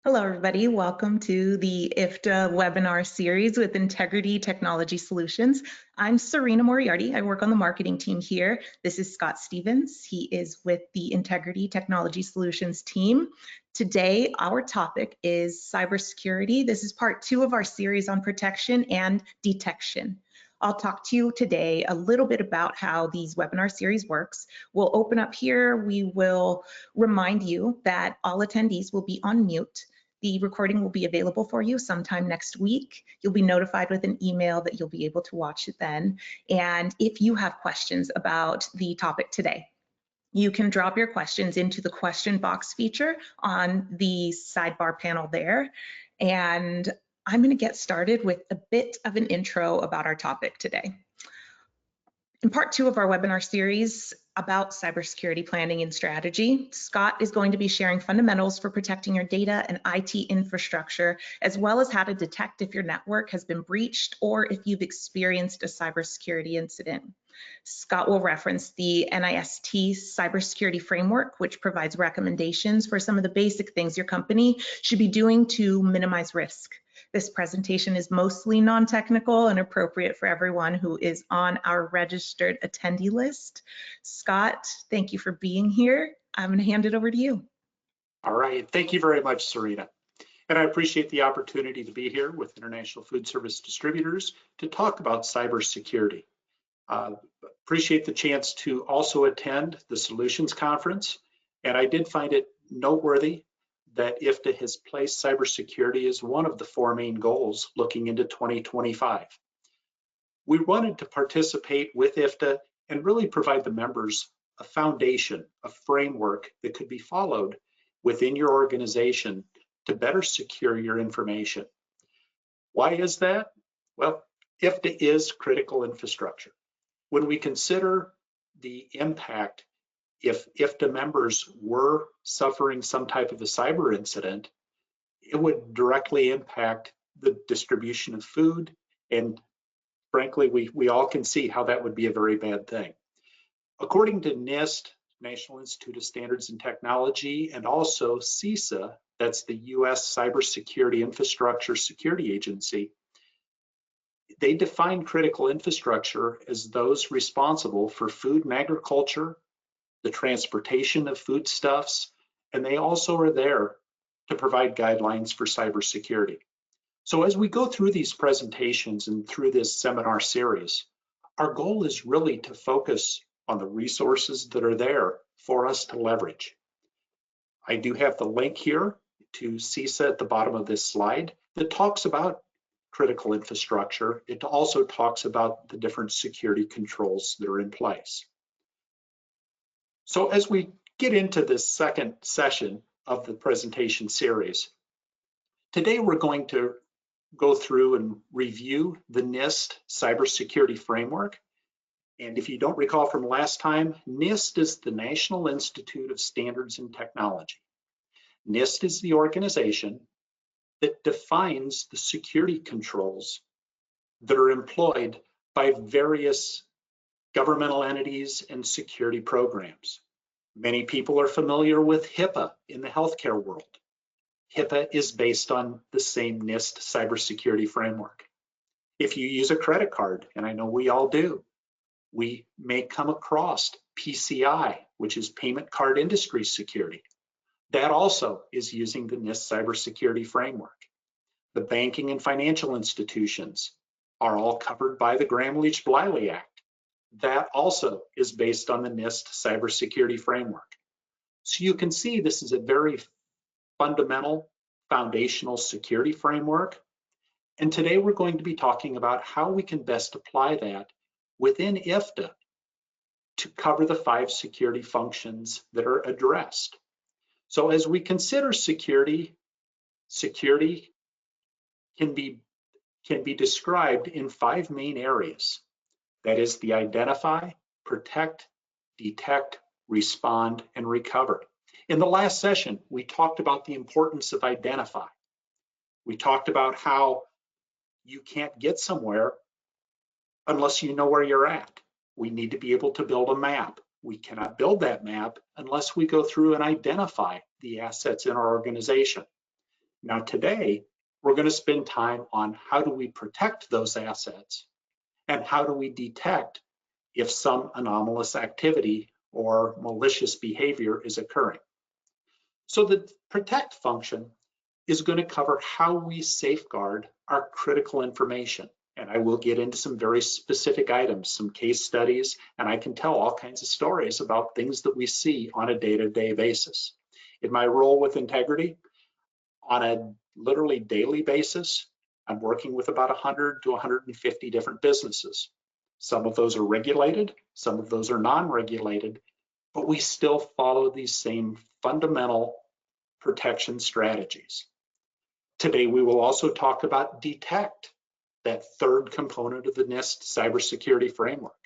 Hello, everybody. Welcome to the IFDA webinar series with Integrity Technology Solutions. I'm Serena Moriarty. I work on the marketing team here. This is Scott Stevens. He is with the Integrity Technology Solutions team. Today, our topic is cybersecurity. This is part 2 of our series on protection and detection. I'll talk to you today a little bit about how these webinar series works. We'll open up here. We will remind you that all attendees will be on mute. The recording will be available for you sometime next week. You'll be notified with an email that you'll be able to watch it then. And if you have questions about the topic today, you can drop your questions into the question box feature on the sidebar panel there. And I'm going to get started with a bit of an intro about our topic today. In part 2 of our webinar series about cybersecurity planning and strategy, Scott is going to be sharing fundamentals for protecting your data and IT infrastructure, as well as how to detect if your network has been breached or if you've experienced a cybersecurity incident. Scott will reference the NIST Cybersecurity Framework, which provides recommendations for some of the basic things your company should be doing to minimize risk. This presentation is mostly non-technical and appropriate for everyone who is on our registered attendee list. Scott, thank you for being here. I'm going to hand it over to you. All right, thank you very much, Serena. And I appreciate the opportunity to be here with International Foodservice Distributors to talk about cybersecurity. Appreciate the chance to also attend the Solutions Conference, and I did find it noteworthy that IFDA has placed cybersecurity as one of the 4 main goals looking into 2025. We wanted to participate with IFDA and really provide the members a foundation, a framework that could be followed within your organization to better secure your information. Why is that? Well, IFDA is critical infrastructure. When we consider the impact, if IFDA members were suffering some type of a cyber incident, it would directly impact the distribution of food, and frankly, we all can see how that would be a very bad thing. According to NIST, National Institute of Standards and Technology, and also CISA, that's the US Cybersecurity Infrastructure Security Agency, they define critical infrastructure as those responsible for food and agriculture, the transportation of foodstuffs, and they also are there to provide guidelines for cybersecurity. So as we go through these presentations and through this seminar series, our goal is really to focus on the resources that are there for us to leverage. I do have the link here to CISA at the bottom of this slide that talks about critical infrastructure. It also talks about the different security controls that are in place. So as we get into this second session of the presentation series, today we're going to go through and review the NIST Cybersecurity Framework. And if you don't recall from last time, NIST is the National Institute of Standards and Technology. NIST is the organization that defines the security controls that are employed by various governmental entities and security programs. Many people are familiar with HIPAA in the healthcare world. HIPAA is based on the same NIST cybersecurity framework. If you use a credit card, and I know we all do, we may come across PCI, which is Payment Card Industry Security. That also is using the NIST cybersecurity framework. The banking and financial institutions are all covered by the Gramm-Leach-Bliley Act. That also is based on the NIST cybersecurity framework. So you can see this is a very fundamental, foundational security framework. And today we're going to be talking about how we can best apply that within IFDA to cover the 5 security functions that are addressed. So as we consider security, security can be described in 5 main areas. That is the identify, protect, detect, respond, and recover. In the last session, we talked about the importance of identify. We talked about how you can't get somewhere unless you know where you're at. We need to be able to build a map. We cannot build that map unless we go through and identify the assets in our organization. Now today, we're going to spend time on how do we protect those assets and how do we detect if some anomalous activity or malicious behavior is occurring. So the protect function is going to cover how we safeguard our critical information. And I will get into some very specific items, some case studies, and I can tell all kinds of stories about things that we see on a day-to-day basis. In my role with Integrity, on a literally daily basis, I'm working with about 100 to 150 different businesses. Some of those are regulated, some of those are non-regulated, but we still follow these same fundamental protection strategies. Today, we will also talk about detect, that third component of the NIST cybersecurity framework.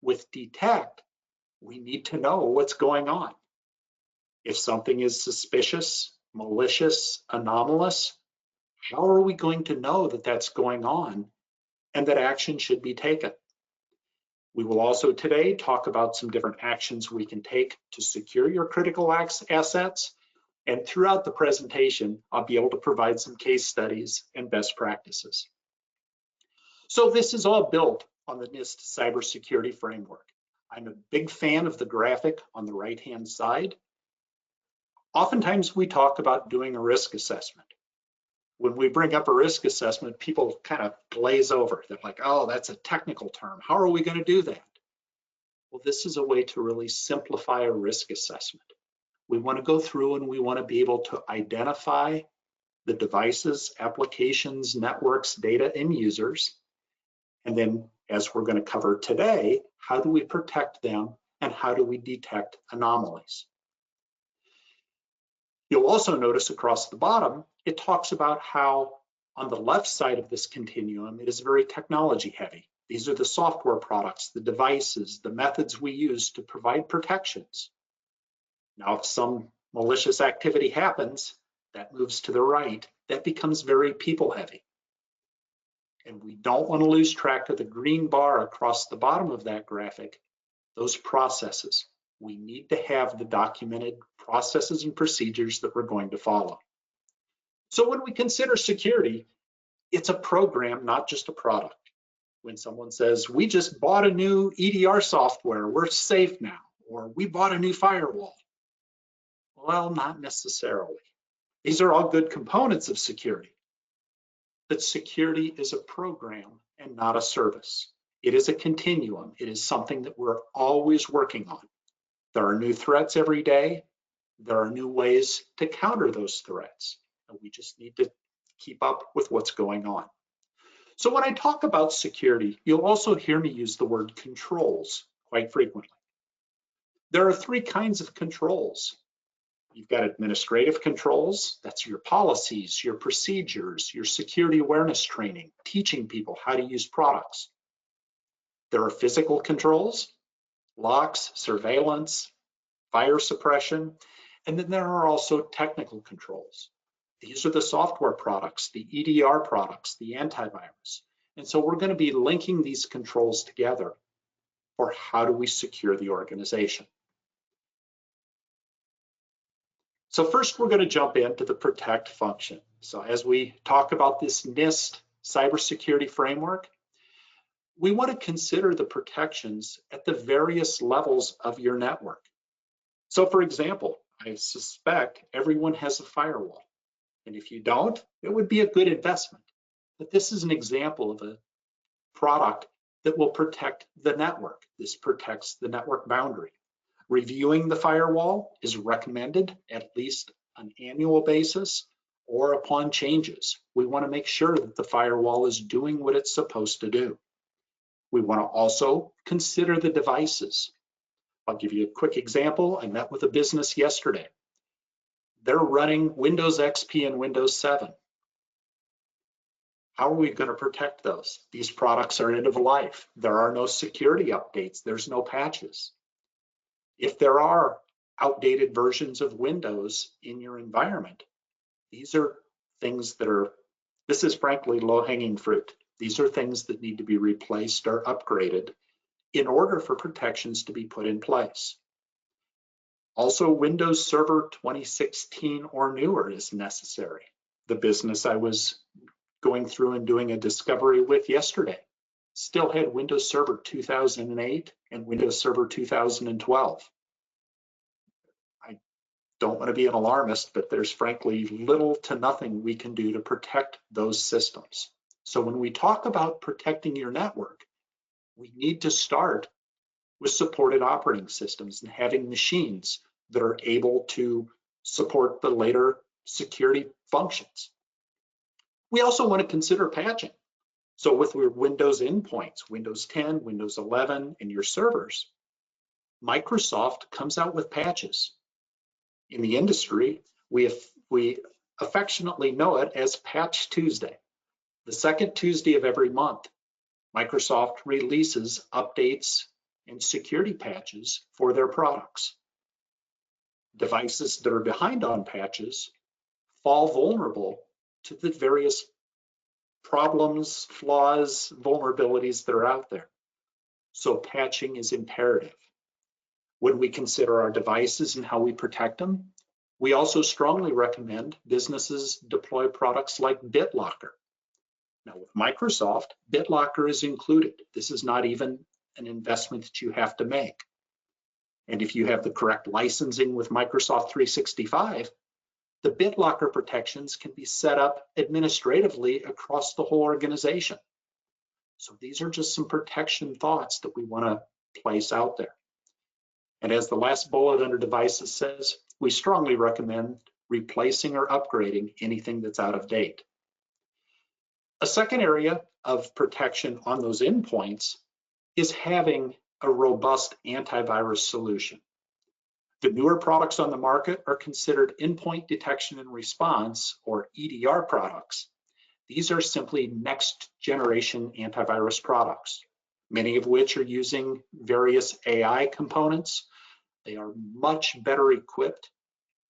With detect, we need to know what's going on. If something is suspicious, malicious, anomalous, how are we going to know that that's going on and that action should be taken? We will also today talk about some different actions we can take to secure your critical assets. And throughout the presentation, I'll be able to provide some case studies and best practices. So this is all built on the NIST cybersecurity framework. I'm a big fan of the graphic on the right-hand side. Oftentimes we talk about doing a risk assessment. When we bring up a risk assessment, people kind of glaze over. They're like, oh, that's a technical term. How are we going to do that? Well, this is a way to really simplify a risk assessment. We want to go through and we want to be able to identify the devices, applications, networks, data, and users. And then, as we're going to cover today, how do we protect them and how do we detect anomalies? You'll also notice across the bottom, it talks about how on the left side of this continuum, it is very technology heavy. These are the software products, the devices, the methods we use to provide protections. Now, if some malicious activity happens, that moves to the right, that becomes very people heavy. And we don't want to lose track of the green bar across the bottom of that graphic, those processes. We need to have the documented processes and procedures that we're going to follow. So when we consider security, it's a program, not just a product. When someone says, we just bought a new EDR software, we're safe now, or we bought a new firewall. Well, not necessarily. These are all good components of security. But security is a program and not a service. It is a continuum. It is something that we're always working on. There are new threats every day. There are new ways to counter those threats. And we just need to keep up with what's going on. So when I talk about security, you'll also hear me use the word controls quite frequently. There are three kinds of controls. You've got administrative controls, that's your policies, your procedures, your security awareness training, teaching people how to use products. There are physical controls, locks, surveillance, fire suppression, and then there are also technical controls. These are the software products, the EDR products, the antivirus. And so we're going to be linking these controls together for how do we secure the organization. So first, we're going to jump into the protect function. So as we talk about this NIST cybersecurity framework, we want to consider the protections at the various levels of your network. So for example, I suspect everyone has a firewall. And if you don't, it would be a good investment. But this is an example of a product that will protect the network. This protects the network boundary. Reviewing the firewall is recommended at least on an annual basis or upon changes. We want to make sure that the firewall is doing what it's supposed to do. We want to also consider the devices. I'll give you a quick example. I met with a business yesterday. They're running Windows XP and Windows 7. How are we going to protect those? These products are end of life. There are no security updates. There's no patches. If there are outdated versions of Windows in your environment, these are things that this is frankly low-hanging fruit. These are things that need to be replaced or upgraded in order for protections to be put in place. Also, Windows Server 2016 or newer is necessary. The business I was going through and doing a discovery with yesterday still had Windows Server 2008 and Windows Server 2012. I don't want to be an alarmist, but there's frankly little to nothing we can do to protect those systems. So when we talk about protecting your network, we need to start with supported operating systems and having machines that are able to support the later security functions. We also want to consider patching. So with your Windows endpoints, Windows 10, Windows 11, and your servers, Microsoft comes out with patches. In the industry, we affectionately know it as Patch Tuesday. The second Tuesday of every month, Microsoft releases updates and security patches for their products. Devices that are behind on patches fall vulnerable to the various problems, flaws, vulnerabilities that are out there. So patching is imperative. When we consider our devices and how we protect them, we also strongly recommend businesses deploy products like BitLocker. Now with Microsoft, BitLocker is included. This is not even an investment that you have to make. And if you have the correct licensing with Microsoft 365, the BitLocker protections can be set up administratively across the whole organization. So these are just some protection thoughts that we want to place out there. And as the last bullet under devices says, we strongly recommend replacing or upgrading anything that's out of date. A second area of protection on those endpoints is having a robust antivirus solution. The newer products on the market are considered endpoint detection and response, or EDR products. These are simply next generation antivirus products, many of which are using various AI components. They are much better equipped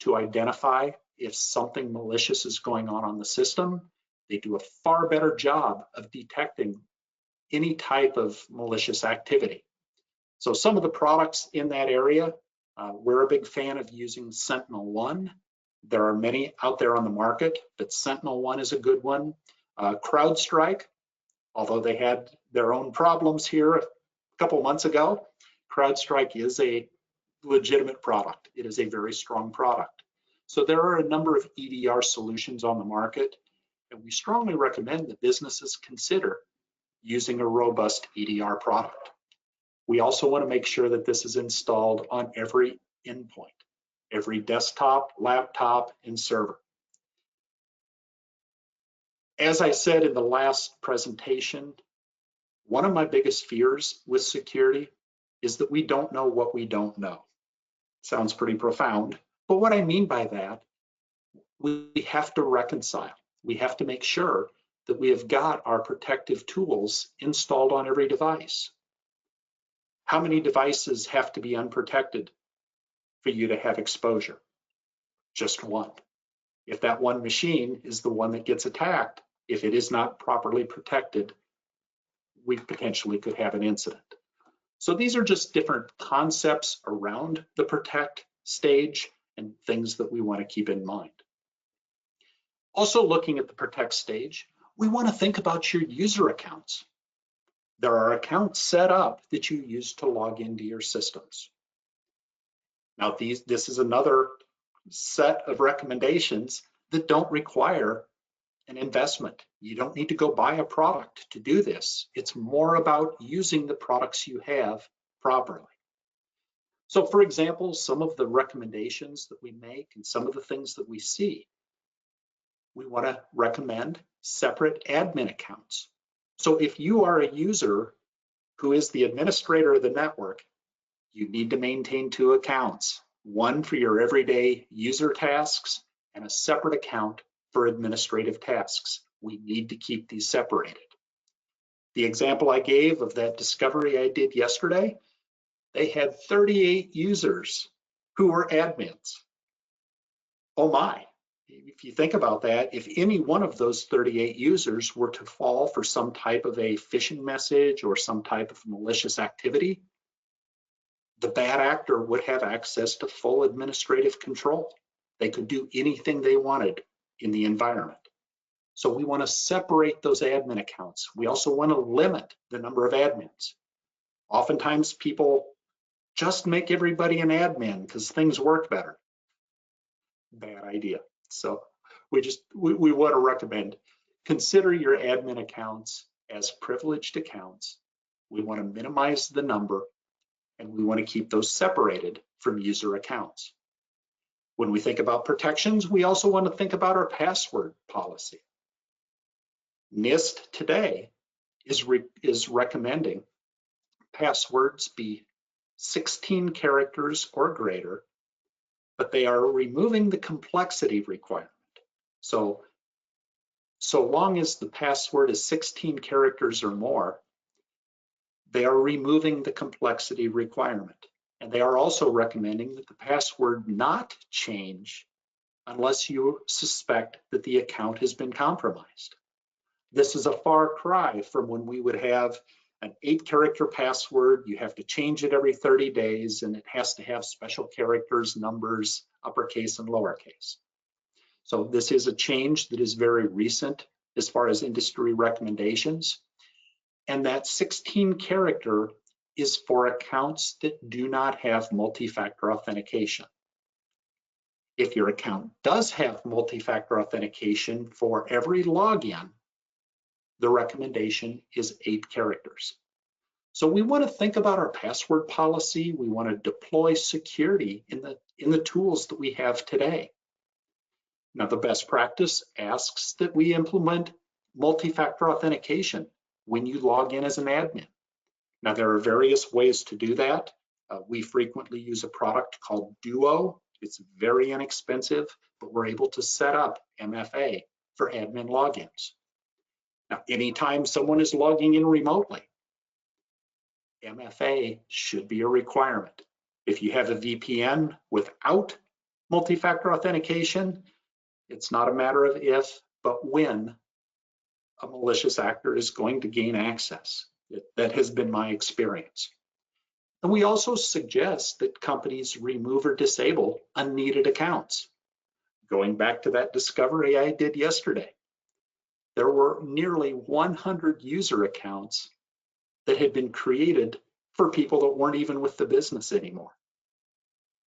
to identify if something malicious is going on the system. They do a far better job of detecting any type of malicious activity. So some of the products in that area, we're a big fan of using SentinelOne. There are many out there on the market, but SentinelOne is a good one. CrowdStrike, although they had their own problems here a couple months ago, CrowdStrike is a legitimate product. It is a very strong product. So there are a number of EDR solutions on the market, and we strongly recommend that businesses consider using a robust EDR product. We also want to make sure that this is installed on every endpoint, every desktop, laptop, and server. As I said in the last presentation, one of my biggest fears with security is that we don't know what we don't know. Sounds pretty profound, but what I mean by that, we have to reconcile. We have to make sure that we have got our protective tools installed on every device. How many devices have to be unprotected for you to have exposure? Just one. If that one machine is the one that gets attacked, if it is not properly protected, we potentially could have an incident. So these are just different concepts around the protect stage and things that we want to keep in mind. Also looking at the protect stage, we want to think about your user accounts. There are accounts set up that you use to log into your systems. Now this is another set of recommendations that don't require an investment. You don't need to go buy a product to do this. It's more about using the products you have properly. So for example, some of the recommendations that we make and some of the things that we see, we want to recommend separate admin accounts. So if you are a user who is the administrator of the network, you need to maintain two accounts, one for your everyday user tasks and a separate account for administrative tasks. We need to keep these separated. The example I gave of that discovery I did yesterday, they had 38 users who were admins. Oh my. If you think about that, if any one of those 38 users were to fall for some type of a phishing message or some type of malicious activity, the bad actor would have access to full administrative control. They could do anything they wanted in the environment. So we want to separate those admin accounts. We also want to limit the number of admins. Oftentimes people just make everybody an admin because things work better. Bad idea. So we want to recommend, consider your admin accounts as privileged accounts. We want to minimize the number, and we want to keep those separated from user accounts. When we think about protections, we also want to think about our password policy. NIST today is recommending passwords be 16 characters or greater, but they are removing the complexity requirement. So long as the password is 16 characters or more, they are removing the complexity requirement. And they are also recommending that the password not change unless you suspect that the account has been compromised. This is a far cry from when we would have an 8-character password. You have to change it every 30 days, and it has to have special characters, numbers, uppercase and lowercase. So this is a change that is very recent as far as industry recommendations. And that 16 character is for accounts that do not have multi-factor authentication. If your account does have multi-factor authentication for every login, the recommendation is 8 characters. So we want to think about our password policy. We want to deploy security in the tools that we have today. Now, the best practice asks that we implement multi-factor authentication when you log in as an admin. Now, there are various ways to do that. We frequently use a product called Duo. It's very inexpensive, but we're able to set up MFA for admin logins. Now, anytime someone is logging in remotely, MFA should be a requirement. If you have a VPN without multi-factor authentication, it's not a matter of if, but when a malicious actor is going to gain access. That has been my experience. And we also suggest that companies remove or disable unneeded accounts. Going back to that discovery I did yesterday, there were nearly 100 user accounts that had been created for people that weren't even with the business anymore.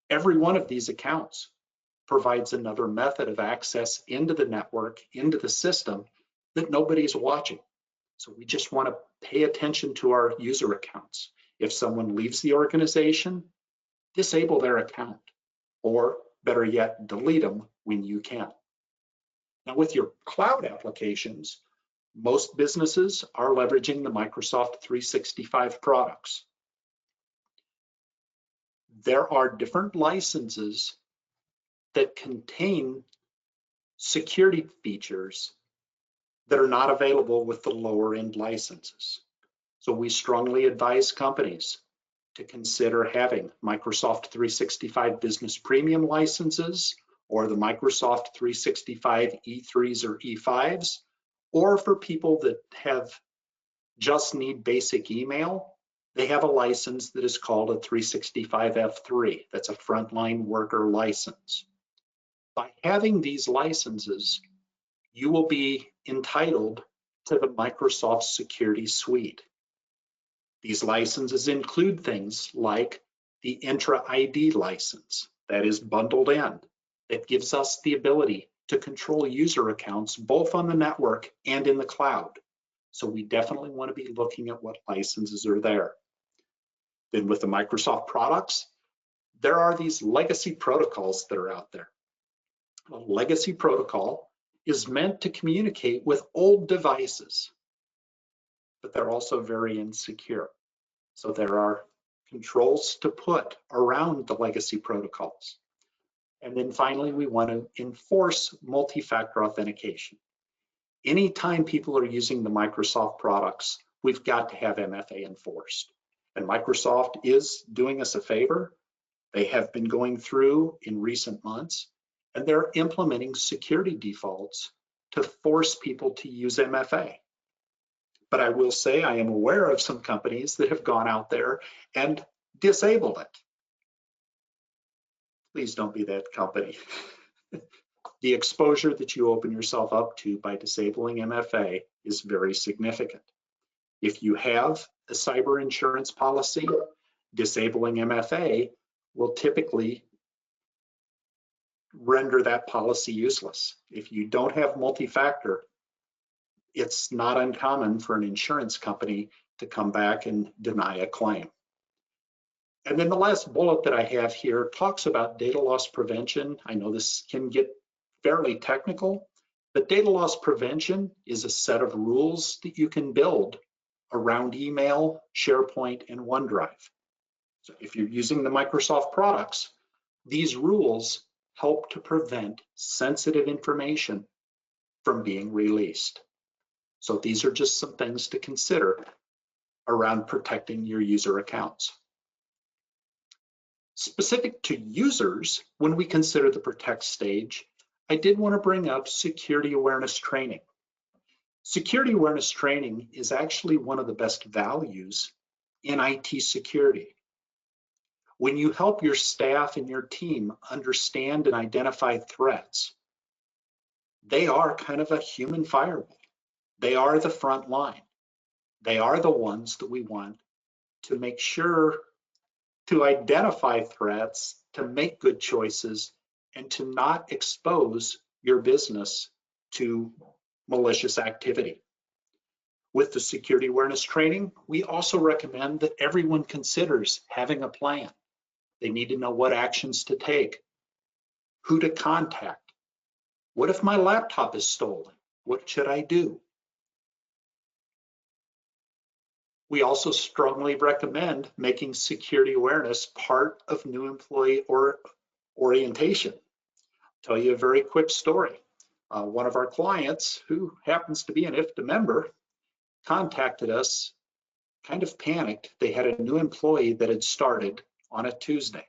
Every one of these accounts provides another method of access into the network, into the system that nobody's watching. So we just want to pay attention to our user accounts. If someone leaves the organization, disable their account, or better yet, delete them when you can. Now, with your cloud applications, most businesses are leveraging the Microsoft 365 products. There are different licenses that contain security features that are not available with the lower end licenses. So we strongly advise companies to consider having Microsoft 365 Business Premium licenses, or the Microsoft 365 E3s or E5s, or for people that just need basic email, they have a license that is called a 365 F3. That's a frontline worker license. By having these licenses, you will be entitled to the Microsoft Security Suite. These licenses include things like the Intra ID license that is bundled in. It gives us the ability to control user accounts both on the network and in the cloud. So we definitely want to be looking at what licenses are there. Then with the Microsoft products, there are these legacy protocols that are out there. A legacy protocol is meant to communicate with old devices, but they're also very insecure. So there are controls to put around the legacy protocols. And then finally, we want to enforce multi-factor authentication. Anytime people are using the Microsoft products, we've got to have MFA enforced. And Microsoft is doing us a favor. They have been going through in recent months, and they're implementing security defaults to force people to use MFA. But I will say I am aware of some companies that have gone out there and disabled it. Please don't be that company. The exposure that you open yourself up to by disabling MFA is very significant. If you have a cyber insurance policy, disabling MFA will typically render that policy useless. If you don't have multi-factor, it's not uncommon for an insurance company to come back and deny a claim. And then the last bullet that I have here talks about data loss prevention. I know this can get fairly technical, but data loss prevention is a set of rules that you can build around email, SharePoint, and OneDrive. So if you're using the Microsoft products, these rules help to prevent sensitive information from being released. So these are just some things to consider around protecting your user accounts. Specific to users, when we consider the protect stage, I did want to bring up security awareness training. Security awareness training is actually one of the best values in IT security. When you help your staff and your team understand and identify threats, they are kind of a human firewall. They are the front line. They are the ones that we want to make sure to identify threats, to make good choices, and to not expose your business to malicious activity. With the security awareness training, we also recommend that everyone considers having a plan. They need to know what actions to take, who to contact. What if my laptop is stolen? What should I do? We also strongly recommend making security awareness part of new employee orientation. I'll tell you a very quick story. One of our clients, who happens to be an IFDA member, contacted us, kind of panicked. They had a new employee that had started on a Tuesday.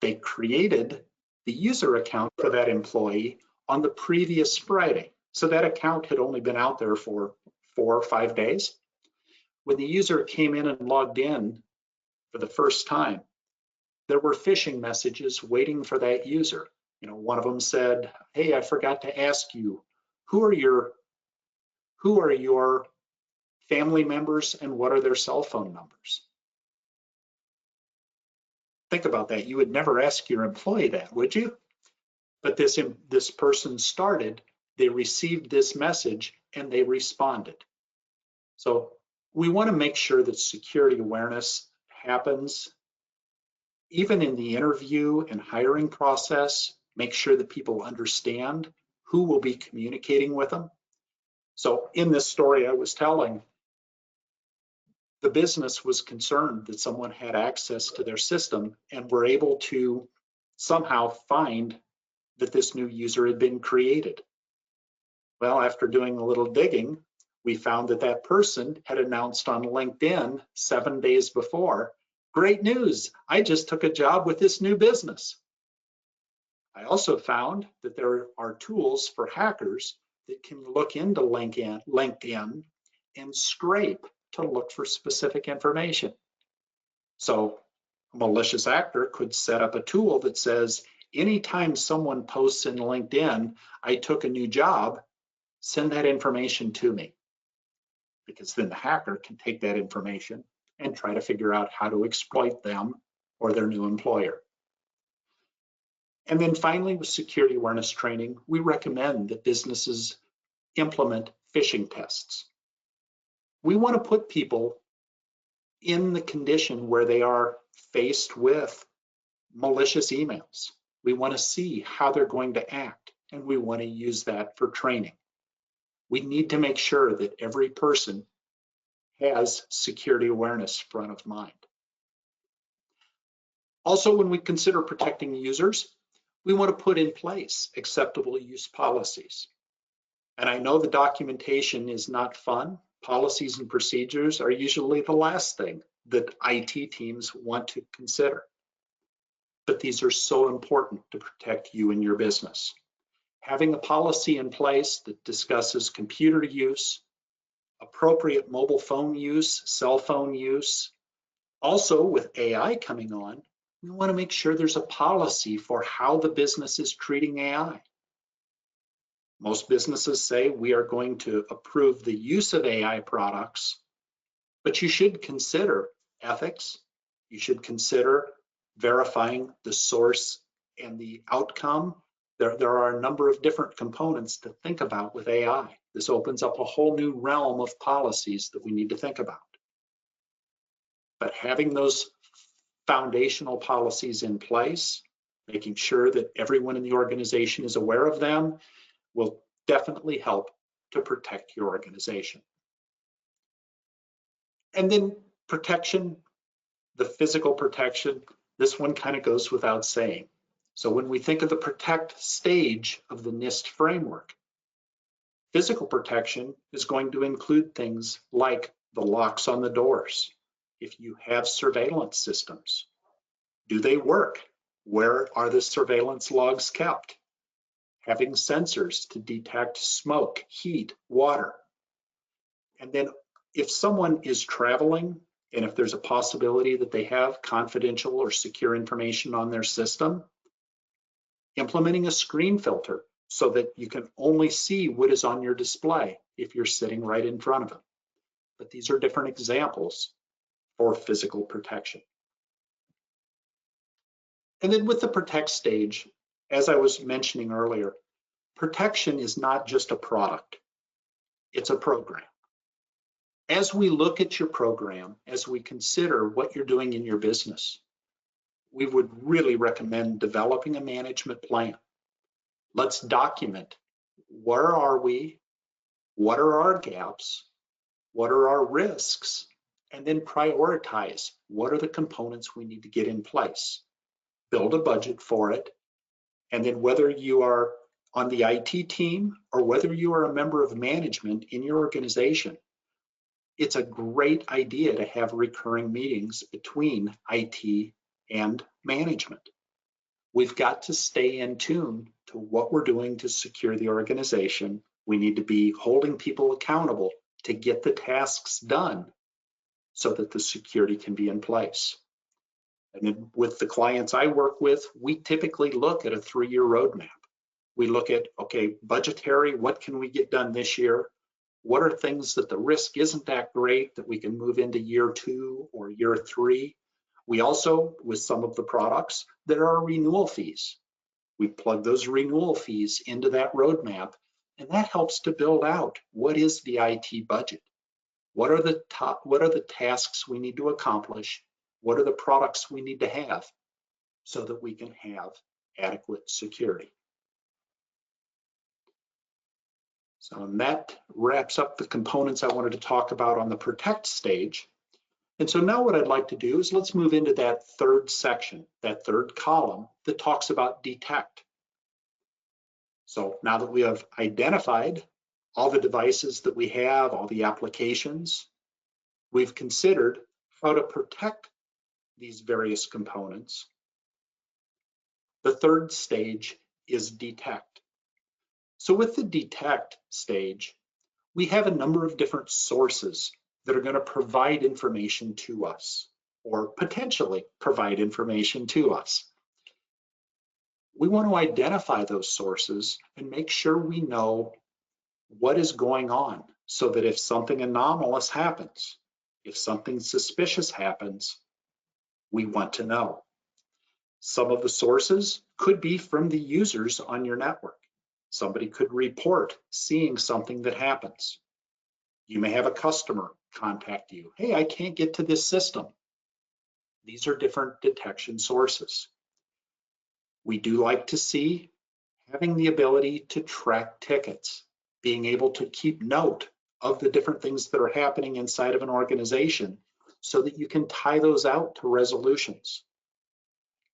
They created the user account for that employee on the previous Friday. So that account had only been out there for 4 or 5 days. When the user came in and logged in for the first time, there were phishing messages waiting for that user. One of them said, "Hey, I forgot to ask you, who are your family members and what are their cell phone numbers?" Think about that. You would never ask your employee that, would you? But this person started, they received this message and they responded. So we want to make sure that security awareness happens even in the interview and hiring process. Make sure that people understand who will be communicating with them. So in this story I was telling, the business was concerned that someone had access to their system and were able to somehow find that this new user had been created. Well, after doing a little digging, we found that that person had announced on LinkedIn 7 days before, "Great news, I just took a job with this new business." I also found that there are tools for hackers that can look into LinkedIn and scrape to look for specific information. So a malicious actor could set up a tool that says, anytime someone posts in LinkedIn, "I took a new job," send that information to me. Because then the hacker can take that information and try to figure out how to exploit them or their new employer. And then finally, with security awareness training, we recommend that businesses implement phishing tests. We want to put people in the condition where they are faced with malicious emails. We want to see how they're going to act, and we want to use that for training. We need to make sure that every person has security awareness front of mind. Also, when we consider protecting users, we want to put in place acceptable use policies. And I know the documentation is not fun. Policies and procedures are usually the last thing that IT teams want to consider. But these are so important to protect you and your business. Having a policy in place that discusses computer use, appropriate mobile phone use, cell phone use. Also, with AI coming on, We want to make sure there's a policy for how the business is treating AI. Most businesses say we are going to approve the use of AI products, but you should consider ethics. You should consider verifying the source and the outcome. There are a number of different components to think about with AI. This opens up a whole new realm of policies that we need to think about. But having those foundational policies in place, making sure that everyone in the organization is aware of them, will definitely help to protect your organization. And then protection, the physical protection, this one kind of goes without saying. So when we think of the protect stage of the NIST framework, physical protection is going to include things like the locks on the doors. If you have surveillance systems, do they work? Where are the surveillance logs kept? Having sensors to detect smoke, heat, water. And then if someone is traveling, and if there's a possibility that they have confidential or secure information on their system, implementing a screen filter so that you can only see what is on your display if you're sitting right in front of them. But these are different examples for physical protection. And then with the protect stage, as I was mentioning earlier, protection is not just a product, it's a program. As we look at your program, as we consider what you're doing in your business, we would really recommend developing a management plan. Let's document where are we, what are our gaps, what are our risks, and then prioritize what are the components we need to get in place. Build a budget for it, and then whether you are on the IT team or whether you are a member of management in your organization, it's a great idea to have recurring meetings between IT and management. We've got to stay in tune to what we're doing to secure the organization. We need to be holding people accountable to get the tasks done so that the security can be in place. And then with the clients I work with, we typically look at a 3-year roadmap. We look at, okay, budgetary, what can we get done this year? What are things that the risk isn't that great that we can move into year 2 or year 3? We also, with some of the products, there are renewal fees. We plug those renewal fees into that roadmap, and that helps to build out what is the IT budget. What are the tasks we need to accomplish? What are the products we need to have so that we can have adequate security? So that wraps up the components I wanted to talk about on the protect stage. And so now what I'd like to do is let's move into that third section, that third column that talks about detect. So now that we have identified all the devices that we have, all the applications, we've considered how to protect these various components. The third stage is detect. So with the detect stage, we have a number of different sources that are going to provide information to us, or potentially provide information to us. We want to identify those sources and make sure we know what is going on so that if something anomalous happens, if something suspicious happens, we want to know. Some of the sources could be from the users on your network. Somebody could report seeing something that happens. You may have a customer contact you. Hey, I can't get to this system. These are different detection sources. We do like to see having the ability to track tickets, being able to keep note of the different things that are happening inside of an organization so that you can tie those out to resolutions.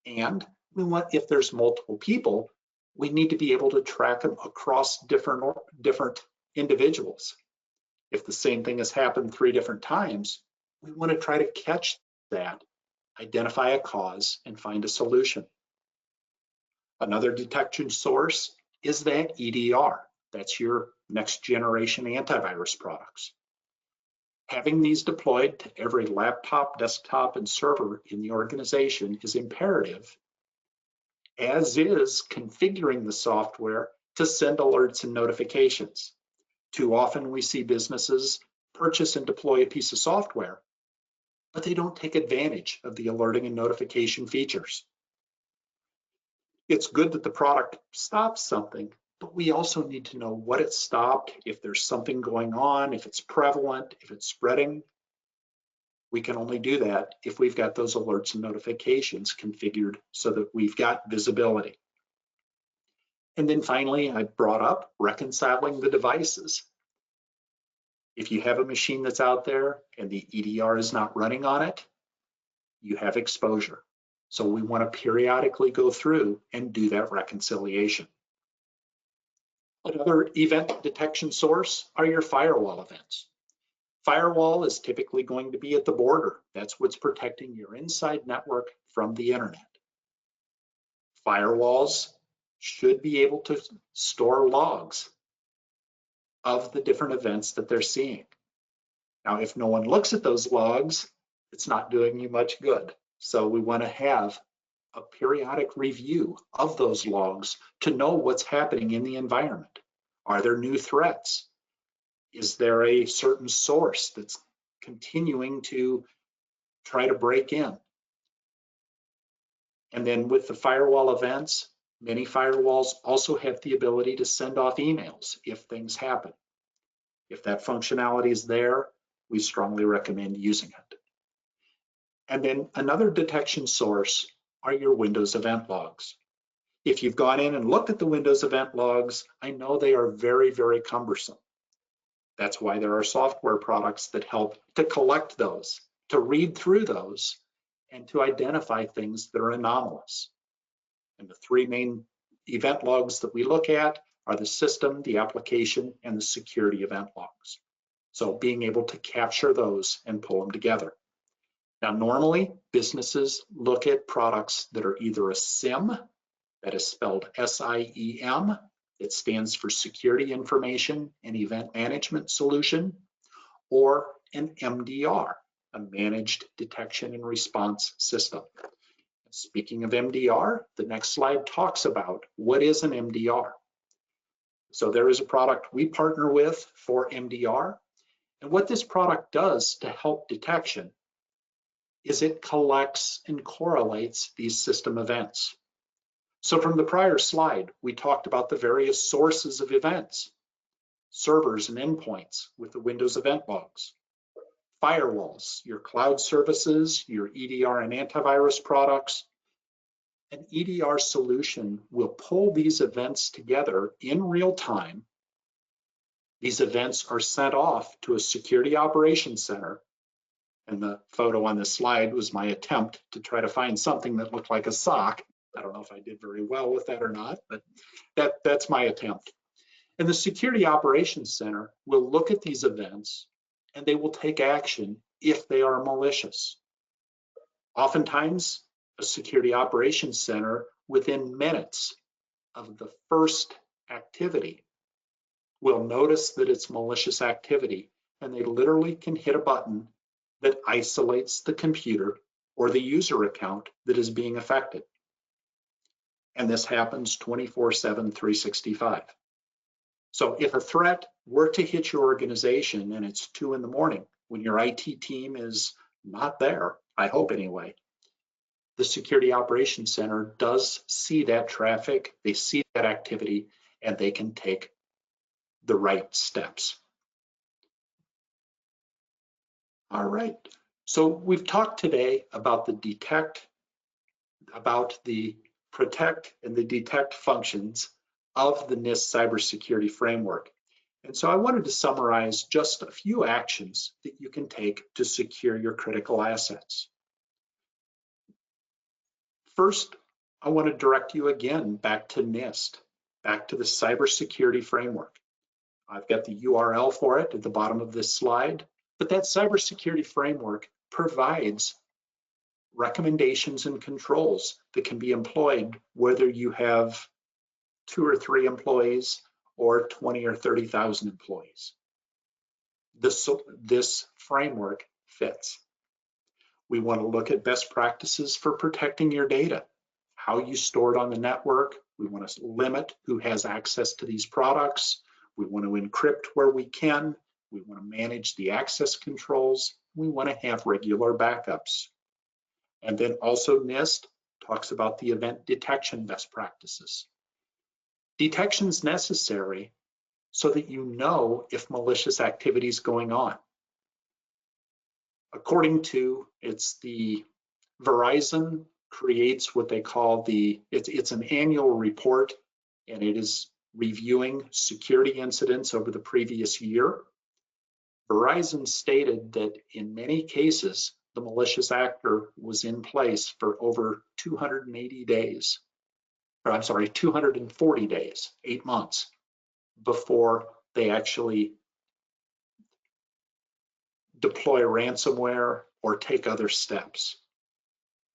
And we want, if there's multiple people, we need to be able to track them across different individuals. If the same thing has happened 3 different times, we want to try to catch that, identify a cause, and find a solution. Another detection source is that EDR. That's your next generation antivirus products. Having these deployed to every laptop, desktop, and server in the organization is imperative, as is configuring the software to send alerts and notifications. Too often we see businesses purchase and deploy a piece of software, but they don't take advantage of the alerting and notification features. It's good that the product stops something, but we also need to know what it stopped, if there's something going on, if it's prevalent, if it's spreading. We can only do that if we've got those alerts and notifications configured so that we've got visibility. And then finally, I brought up reconciling the devices. If you have a machine that's out there and the EDR is not running on it, you have exposure. So we want to periodically go through and do that reconciliation. Another event detection source are your firewall events. Firewall is typically going to be at the border. That's what's protecting your inside network from the internet. Firewalls should be able to store logs of the different events that they're seeing. Now, if no one looks at those logs, it's not doing you much good. So we want to have a periodic review of those logs to know what's happening in the environment. Are there new threats? Is there a certain source that's continuing to try to break in? And then with the firewall events, many firewalls also have the ability to send off emails if things happen. If that functionality is there, we strongly recommend using it. And then another detection source are your Windows event logs. If you've gone in and looked at the Windows event logs, I know they are very, very cumbersome. That's why there are software products that help to collect those, to read through those, and to identify things that are anomalous. And the three main event logs that we look at are the system, the application, and the security event logs. So being able to capture those and pull them together. Now, normally businesses look at products that are either a SIEM, that is spelled SIEM, it stands for Security Information and Event Management Solution, or an MDR, a Managed Detection and Response System. Speaking of MDR, the next slide talks about what is an MDR. So there is a product we partner with for MDR, and what this product does to help detection is it collects and correlates these system events. So from the prior slide, we talked about the various sources of events, servers and endpoints with the Windows event logs, firewalls, your cloud services, your EDR and antivirus products. An EDR solution will pull these events together in real time. These events are sent off to a security operations center. And the photo on this slide was my attempt to try to find something that looked like a sock. I don't know if I did very well with that or not, but that's my attempt. And the Security Operations Center will look at these events and they will take action if they are malicious. Oftentimes, a Security Operations Center, within minutes of the first activity, will notice that it's malicious activity, and they literally can hit a button that isolates the computer or the user account that is being affected. And this happens 24/7, 365. So if a threat were to hit your organization and it's 2 in the morning when your IT team is not there, I hope anyway, the Security Operations Center does see that traffic, they see that activity, and they can take the right steps. All right, so we've talked today about the detect, about the protect and the detect functions of the NIST cybersecurity framework. And so I wanted to summarize just a few actions that you can take to secure your critical assets. First, I want to direct you again back to NIST, back to the cybersecurity framework. I've got the URL for it at the bottom of this slide, but that cybersecurity framework provides recommendations and controls that can be employed whether you have 2 or 3 employees or 20 or 30,000 employees. this framework fits. We want to look at best practices for protecting your data, how you store it on the network. We want to limit who has access to these products. We want to encrypt where we can. We want to manage the access controls. We want to have regular backups. And then also NIST talks about the event detection best practices. Detection is necessary so that you know if malicious activity is going on. According to, it's the Verizon creates what they call it's an annual report, and it is reviewing security incidents over the previous year. Verizon stated that in many cases, the malicious actor was in place for over 280 days, or I'm sorry, 240 days, 8 months, before they actually deploy ransomware or take other steps.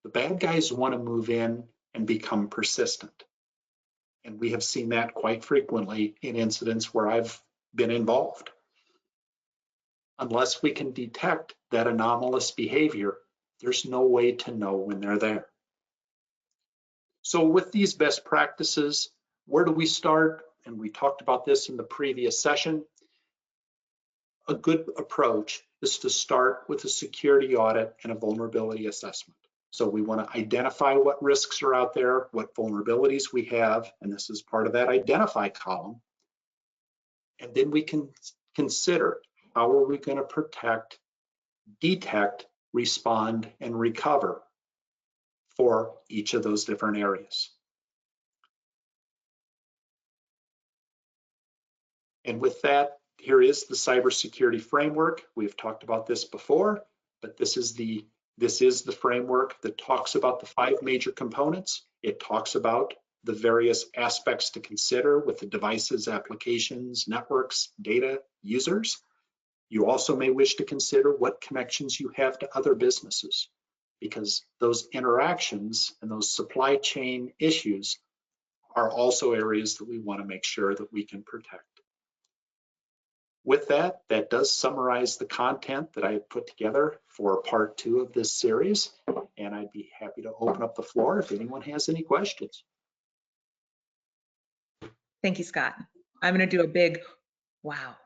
The bad guys want to move in and become persistent. And we have seen that quite frequently in incidents where I've been involved. Unless we can detect that anomalous behavior, there's no way to know when they're there. So with these best practices, where do we start? And we talked about this in the previous session. A good approach is to start with a security audit and a vulnerability assessment. So we want to identify what risks are out there, what vulnerabilities we have, and this is part of that identify column. And then we can consider how are we going to protect, detect, respond, and recover for each of those different areas. And with that, here is the cybersecurity framework. We've talked about this before, but this is the framework that talks about the 5 major components. It talks about the various aspects to consider with the devices, applications, networks, data, users. You also may wish to consider what connections you have to other businesses, because those interactions and those supply chain issues are also areas that we want to make sure that we can protect. With that, that does summarize the content that I have put together for part 2 of this series, and I'd be happy to open up the floor if anyone has any questions. Thank you, Scott. I'm going to do a big wow.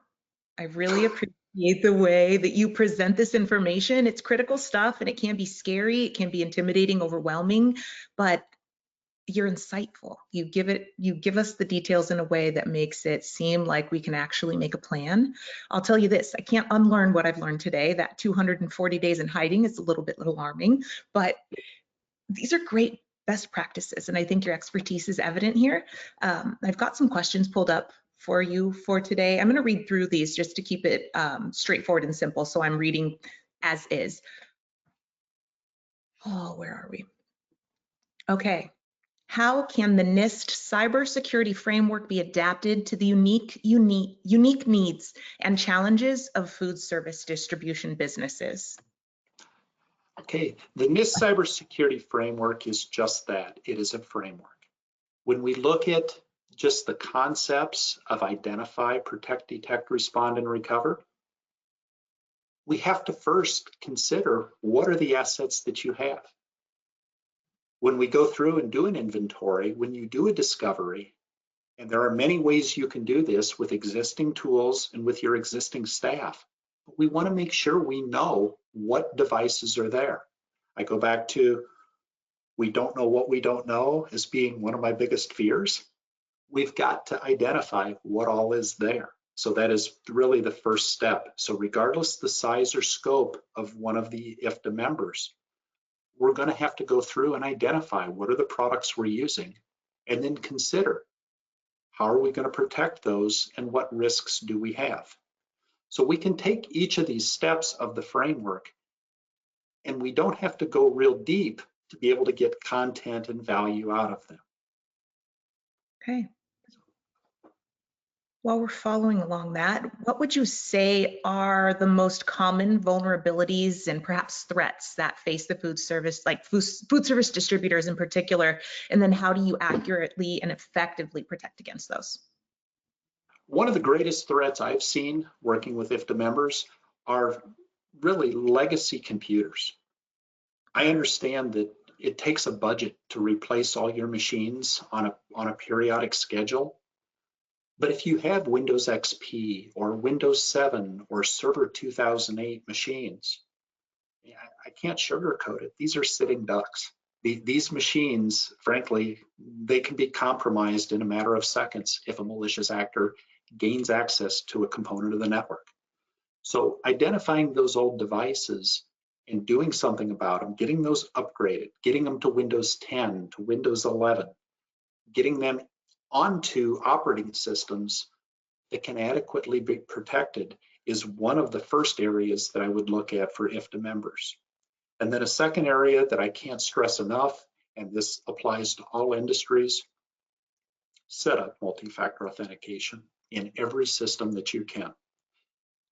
I really appreciate the way that you present this information. It's critical stuff, and it can be scary, it can be intimidating, overwhelming, but you're insightful. You give us the details in a way that makes it seem like we can actually make a plan. I'll tell you this, I can't unlearn what I've learned today. That 240 days in hiding is a little bit alarming, but these are great best practices, and I think your expertise is evident here. I've got some questions pulled up for you for today. I'm going to read through these just to keep it straightforward and simple, so I'm reading as is. Oh, where are we? Okay. How can the NIST cybersecurity framework be adapted to the unique needs and challenges of food service distribution businesses? Okay, the NIST cybersecurity framework is just that. It is a framework. When we look at just the concepts of identify, protect, detect, respond, and recover, we have to first consider what are the assets that you have. When we go through and do an inventory, when you do a discovery, and there are many ways you can do this with existing tools and with your existing staff, but we want to make sure we know what devices are there. I go back to, we don't know what we don't know as being one of my biggest fears. We've got to identify what all is there. So that is really the first step. So regardless the size or scope of one of the IFDA members, we're going to have to go through and identify what are the products we're using, and then consider how are we going to protect those and what risks do we have. So we can take each of these steps of the framework, and we don't have to go real deep to be able to get content and value out of them. Okay. While we're following along that, what would you say are the most common vulnerabilities and perhaps threats that face the food service, like food service distributors in particular, and then how do you accurately and effectively protect against those? One of the greatest threats I've seen working with IFDA members are really legacy computers. I understand that it takes a budget to replace all your machines on a periodic schedule. But if you have Windows XP or Windows 7 or Server 2008 machines, I can't sugarcoat it. These are sitting ducks. These machines, frankly, they can be compromised in a matter of seconds if a malicious actor gains access to a component of the network. So identifying those old devices and doing something about them, getting those upgraded, getting them to Windows 10, to Windows 11, getting them onto operating systems that can adequately be protected is one of the first areas that I would look at for IFDA members. And then a second area that I can't stress enough, and this applies to all industries, set up multi-factor authentication in every system that you can.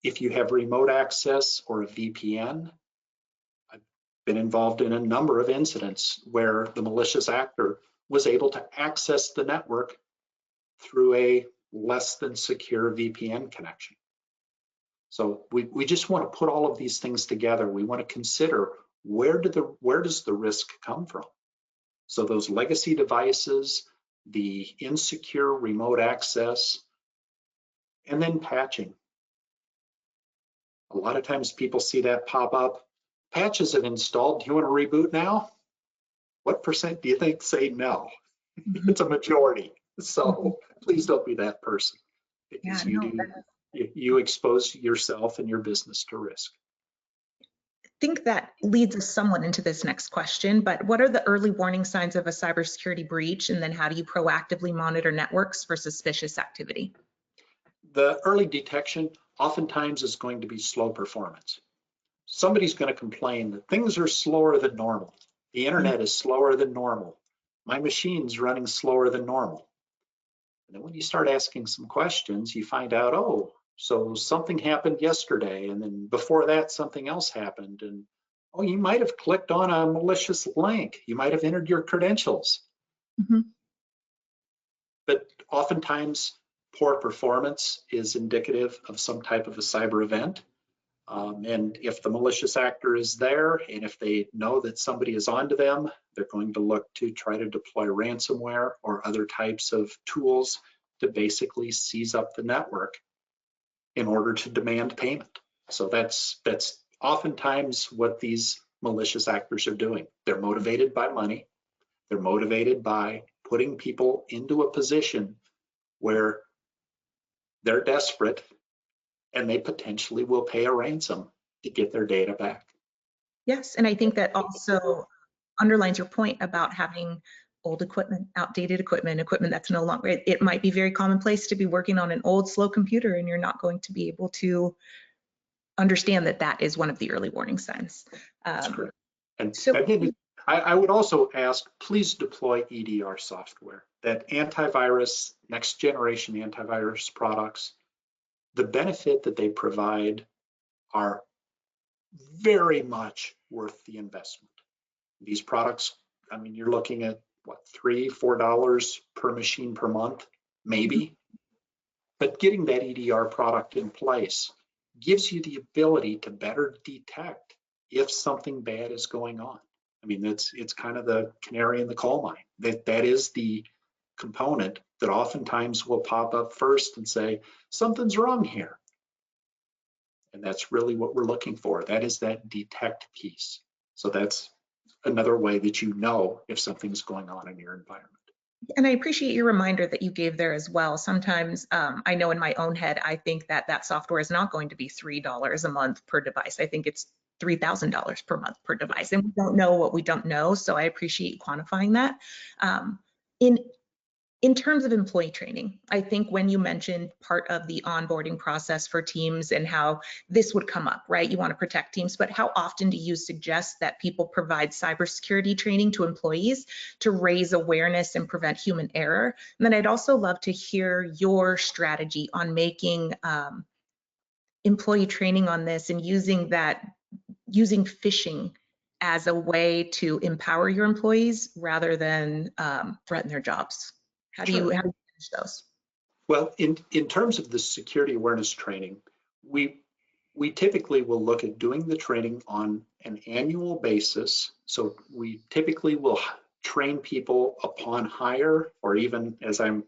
If you have remote access or a VPN, I've been involved in a number of incidents where the malicious actor was able to access the network through a less than secure VPN connection. So we just want to put all of these things together. We want to consider where does the risk come from? So those legacy devices, the insecure remote access, and then patching. A lot of times people see that pop up. Patches have installed. Do you want to reboot now? What percent do you think say no? It's a majority. So please don't be that person, because you expose yourself and your business to risk. I think that leads us somewhat into this next question, but what are the early warning signs of a cybersecurity breach, and then how do you proactively monitor networks for suspicious activity? The early detection oftentimes is going to be slow performance. Somebody's going to complain that things are slower than normal. The internet is slower than normal. My machine's running slower than normal. And then when you start asking some questions, you find out, oh, so something happened yesterday, and then before that, something else happened. And oh, you might have clicked on a malicious link. You might have entered your credentials. But oftentimes, poor performance is indicative of some type of a cyber event. And if the malicious actor is there, and if they know that somebody is onto them, they're going to look to try to deploy ransomware or other types of tools to basically seize up the network in order to demand payment. So that's oftentimes what these malicious actors are doing. They're motivated by money. They're motivated by putting people into a position where they're desperate and they potentially will pay a ransom to get their data back. Yes, and I think that also underlines your point about having old equipment, outdated equipment that's no longer, it might be very commonplace to be working on an old, slow computer, and you're not going to be able to understand that that is one of the early warning signs. That's correct. And so, I would also ask, please deploy EDR software, that antivirus, next generation antivirus products. The benefit that they provide are very much worth the investment. These products, I mean, you're looking at what, $3, $4 per machine per month, maybe. But getting that EDR product in place gives you the ability to better detect if something bad is going on. I mean, it's kind of the canary in the coal mine. That is the component that oftentimes will pop up first and say, something's wrong here. And that's really what we're looking for. That is that detect piece. So that's another way that you know if something's going on in your environment. And I appreciate your reminder that you gave there as well. Sometimes I know in my own head, I think that that software is not going to be $3 a month per device. I think it's $3,000 per month per device. And we don't know what we don't know. So I appreciate you quantifying that. In terms of employee training, I think when you mentioned part of the onboarding process for teams and how this would come up, right? You want to protect teams, but how often do you suggest that people provide cybersecurity training to employees to raise awareness and prevent human error? And then I'd also love to hear your strategy on making employee training on this and using phishing as a way to empower your employees rather than threaten their jobs. How do you manage those? Well, in terms of the security awareness training, we typically will look at doing the training on an annual basis. So we typically will train people upon hire, or even as I'm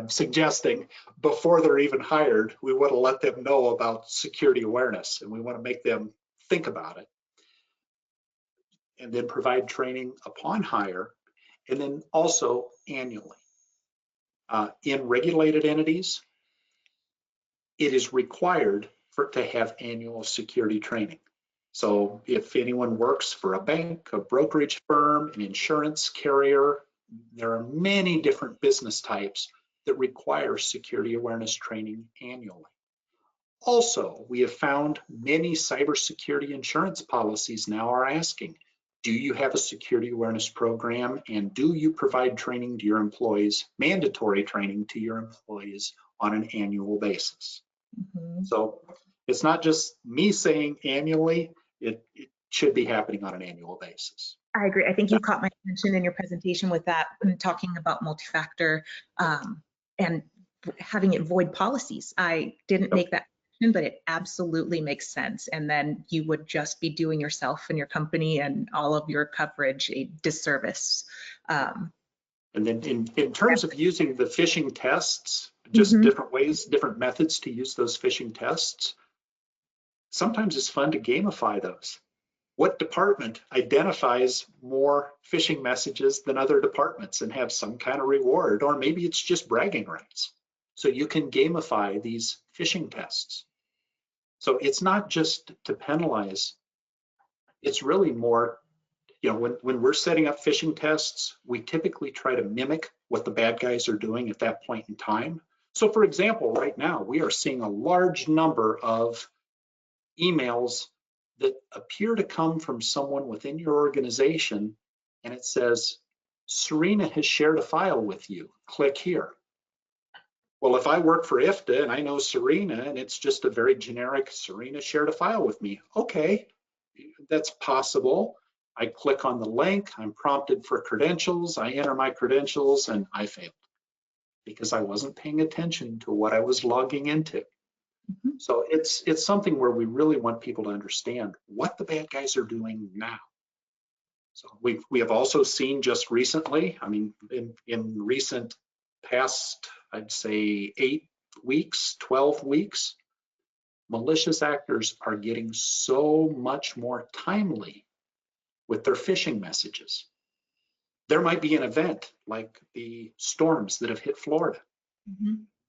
suggesting, before they're even hired. We want to let them know about security awareness, and we want to make them think about it, and then provide training upon hire, and then also annually. In regulated entities, it is required to have annual security training. So if anyone works for a bank, a brokerage firm, an insurance carrier, there are many different business types that require security awareness training annually. Also, we have found many cybersecurity insurance policies now are asking, do you have a security awareness program, and do you provide training to your employees, mandatory training to your employees on an annual basis? Mm-hmm. So it's not just me saying annually, it should be happening on an annual basis. I agree. I think you caught my attention in your presentation with that, when talking about multi-factor and having it void policies. I didn't make that connection, but it absolutely makes sense. And then you would just be doing yourself and your company and all of your coverage a disservice. And then in terms of using the phishing tests, just different ways, different methods to use those phishing tests, sometimes it's fun to gamify those. What department identifies more phishing messages than other departments and have some kind of reward? Or maybe it's just bragging rights. So you can gamify these phishing tests. So it's not just to penalize, it's really more, you know, when we're setting up phishing tests, we typically try to mimic what the bad guys are doing at that point in time. So for example, right now, we are seeing a large number of emails that appear to come from someone within your organization, and it says, Serena has shared a file with you, click here. Well, if I work for IFDA and I know Serena and it's just a very generic, Serena shared a file with me, okay, that's possible. I click on the link, I'm prompted for credentials, I enter my credentials, and I failed because I wasn't paying attention to what I was logging into. So it's something where we really want people to understand what the bad guys are doing now. So we have also seen just recently, I mean, in recent past, I'd say 8 weeks, 12 weeks, malicious actors are getting so much more timely with their phishing messages. There might be an event like the storms that have hit Florida.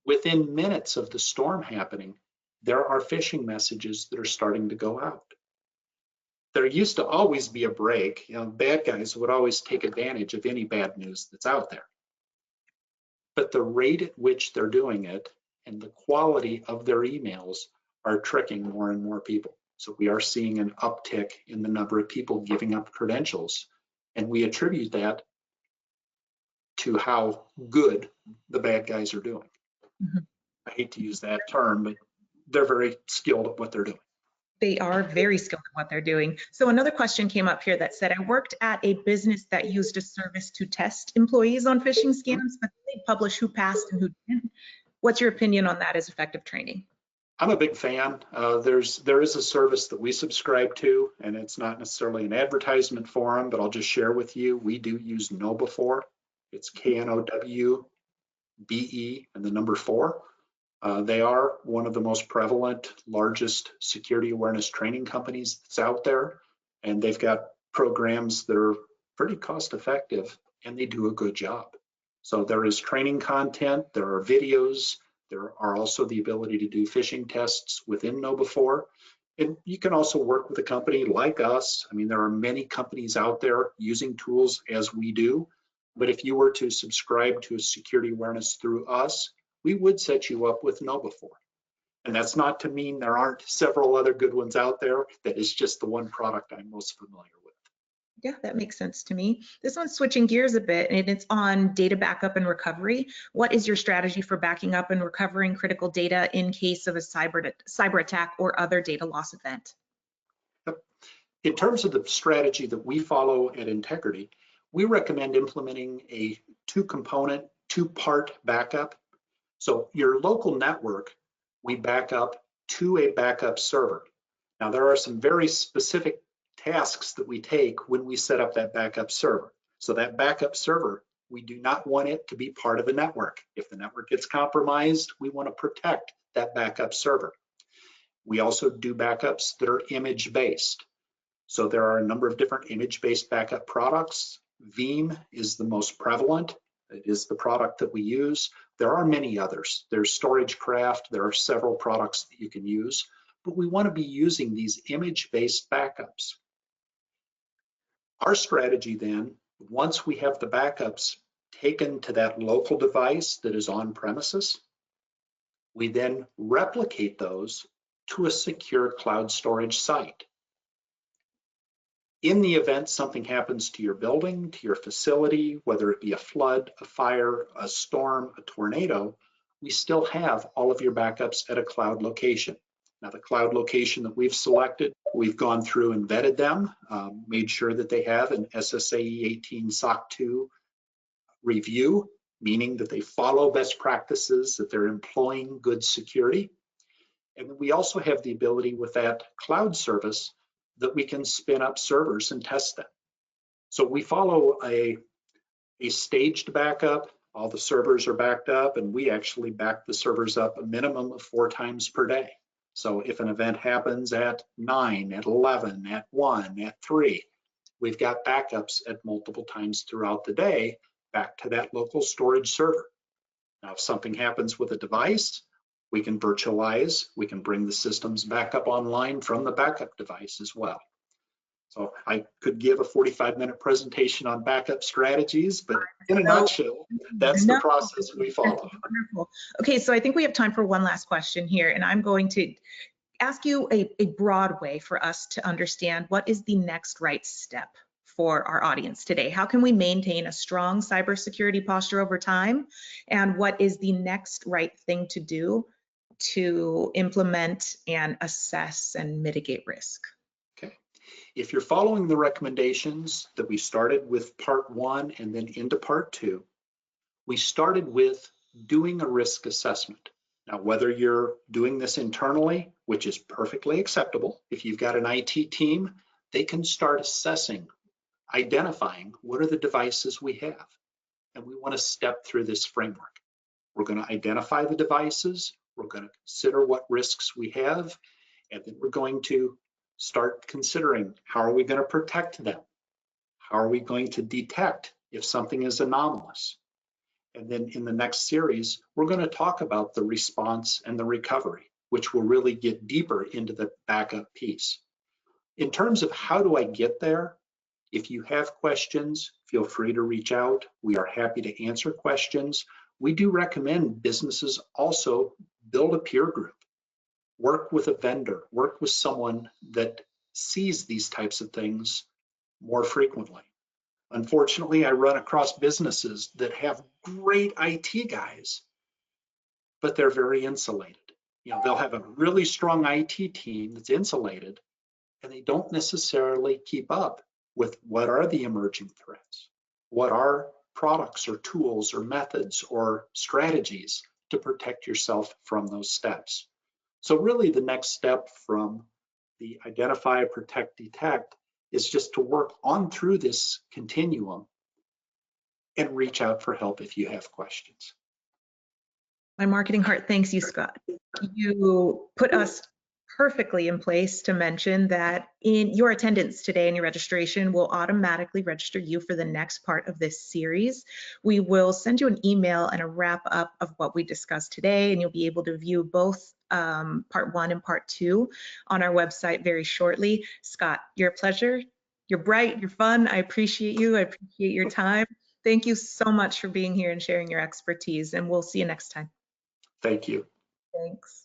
Within minutes of the storm happening, there are phishing messages that are starting to go out. There used to always be a break. You know, bad guys would always take advantage of any bad news that's out there. But the rate at which they're doing it and the quality of their emails are tricking more and more people. So we are seeing an uptick in the number of people giving up credentials. And we attribute that to how good the bad guys are doing. I hate to use that term, but they're very skilled at what they're doing. They are very skilled at what they're doing. So another question came up here that said, I worked at a business that used a service to test employees on phishing scams, but they publish who passed and who didn't. What's your opinion on that as effective training? I'm a big fan. There is a service that we subscribe to, and it's not necessarily an advertisement for them, but I'll just share with you. We do use KnowBe4. It's KNOWBE and the number 4. They are one of the most prevalent, largest security awareness training companies that's out there, and they've got programs that are pretty cost effective, and they do a good job. So there is training content, there are videos, there are also the ability to do phishing tests within KnowBe4. And you can also work with a company like us. I mean, there are many companies out there using tools as we do, but if you were to subscribe to a security awareness through us, we would set you up with KnowBe4. And that's not to mean there aren't several other good ones out there. That is just the one product I'm most familiar with. Yeah, that makes sense to me. This one's switching gears a bit, and it's on data backup and recovery. What is your strategy for backing up and recovering critical data in case of a cyber attack or other data loss event? In terms of the strategy that we follow at Integrity, we recommend implementing a two-part backup. So your local network, we back up to a backup server. Now there are some very specific tasks that we take when we set up that backup server. So that backup server, we do not want it to be part of the network. If the network gets compromised, we want to protect that backup server. We also do backups that are image-based. So there are a number of different image-based backup products. Veeam is the most prevalent. It is the product that we use. There are many others. There's StorageCraft. There are several products that you can use, but we want to be using these image-based backups. Our strategy then, once we have the backups taken to that local device that is on premises, we then replicate those to a secure cloud storage site. In the event something happens to your building, to your facility, whether it be a flood, a fire, a storm, a tornado, we still have all of your backups at a cloud location. Now, the cloud location that we've selected, we've gone through and vetted them, made sure that they have an SSAE 18 SOC 2 review, meaning that they follow best practices, that they're employing good security. And we also have the ability with that cloud service that we can spin up servers and test them. So we follow a staged backup. All the servers are backed up, and we actually back the servers up a minimum of 4 times per day. So if an event happens at 9, at 11, at 1, at 3, we've got backups at multiple times throughout the day back to that local storage server. Now, if something happens with a device, we can virtualize, we can bring the systems back up online from the backup device as well. So I could give a 45-minute presentation on backup strategies, but in a nutshell, that's the process we follow. Wonderful. Okay, so I think we have time for one last question here, and I'm going to ask you a broad way for us to understand what is the next right step for our audience today. How can we maintain a strong cybersecurity posture over time? And what is the next right thing to do to implement and assess and mitigate risk? Okay. If you're following the recommendations that we started with part 1 and then into part 2, we started with doing a risk assessment. Now, whether you're doing this internally, which is perfectly acceptable, if you've got an IT team, they can start assessing, identifying what are the devices we have. And we want to step through this framework. We're going to identify the devices, we're going to consider what risks we have, and then we're going to start considering how are we going to protect them? How are we going to detect if something is anomalous? And then in the next series, we're going to talk about the response and the recovery, which will really get deeper into the backup piece. In terms of how do I get there, if you have questions, feel free to reach out. We are happy to answer questions. We do recommend businesses also build a peer group, work with a vendor, work with someone that sees these types of things more frequently. Unfortunately, I run across businesses that have great IT guys, but they're very insulated. You know, they'll have a really strong IT team that's insulated, and they don't necessarily keep up with what are the emerging threats, what are products or tools or methods or strategies to protect yourself from those steps. So really the next step from the identify, protect, detect is just to work on through this continuum and reach out for help if you have questions. My marketing heart thanks you, Scott. You put us perfectly in place to mention that in your attendance today and your registration will automatically register you for the next part of this series. We will send you an email and a wrap up of what we discussed today, and you'll be able to view both part 1 and part 2 on our website very shortly. Scott, you're a pleasure. You're bright, you're fun. I appreciate you. I appreciate your time. Thank you so much for being here and sharing your expertise, and we'll see you next time. Thank you. Thanks.